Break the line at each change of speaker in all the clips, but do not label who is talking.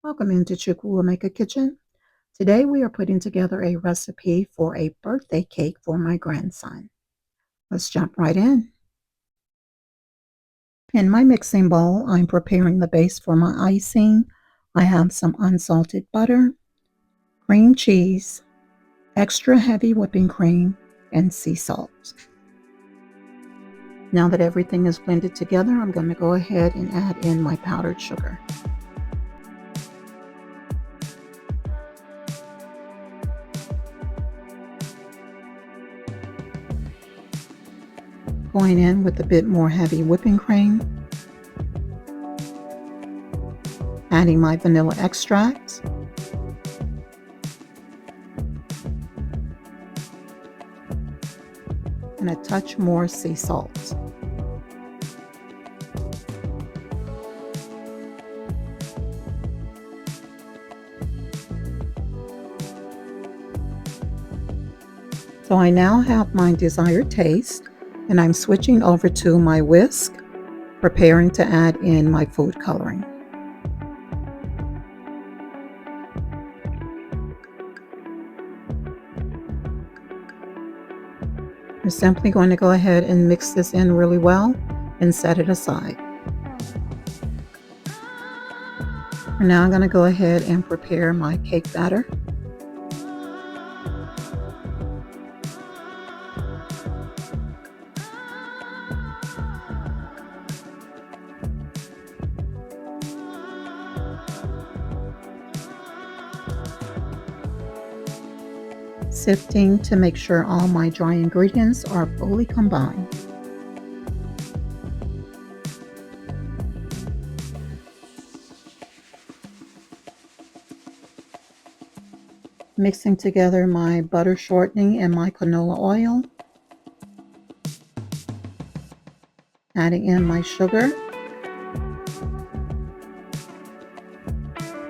Welcome into Canola Maker Kitchen. Today we are putting together a recipe for a birthday cake for my grandson. Let's jump right in. In my mixing bowl, I'm preparing the base for my icing. I have some unsalted butter, cream cheese, extra heavy whipping cream, and sea salt. Now that everything is blended together, I'm going to go ahead and add in my powdered sugar. Going in with a bit more heavy whipping cream, adding my vanilla extract, and a touch more sea salt. So I now have my desired taste, and I'm switching over to my whisk, preparing to add in my food coloring. I'm simply going to go ahead and mix this in really well and set it aside. And now I'm going to go ahead and prepare my cake batter. Sifting to make sure all my dry ingredients are fully combined. Mixing together my butter shortening and my canola oil. Adding in my sugar.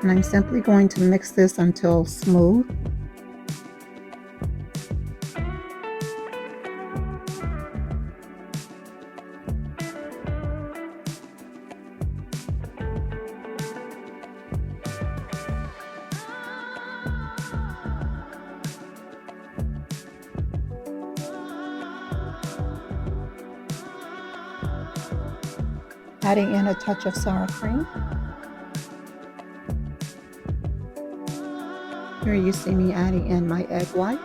And I'm simply going to mix this until smooth. Adding in a touch of sour cream. Here you see me adding in my egg whites.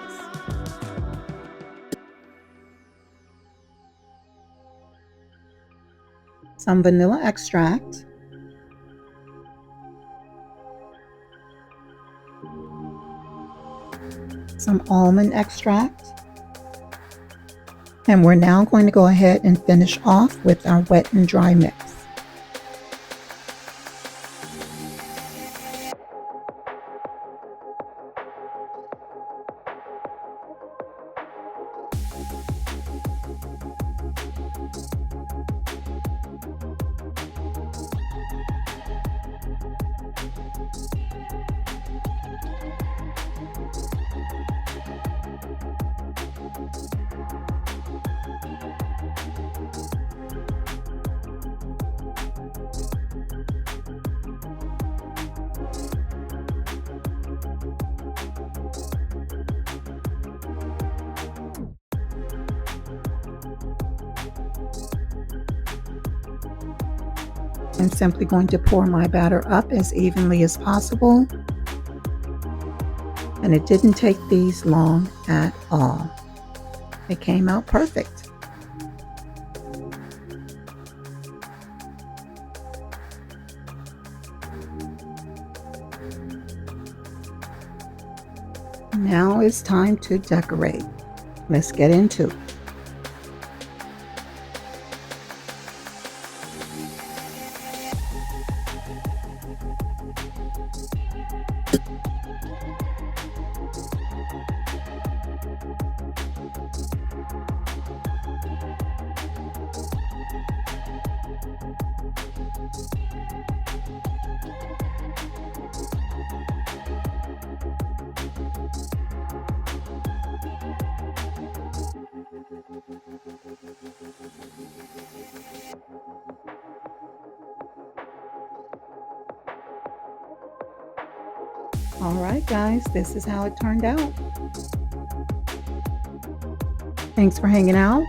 Some vanilla extract. Some almond extract. And we're now going to go ahead and finish off with our wet and dry mix. I'm simply going to pour my batter up as evenly as possible. And it didn't take these long at all. It came out perfect. Now it's time to decorate. Let's get into it. All right, guys, this is how it turned out. Thanks for hanging out.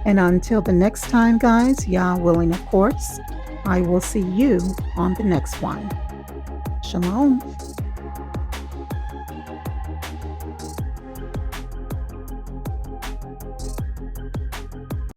And until the next time, guys, Yah willing, of course, I will see you on the next one. Shalom.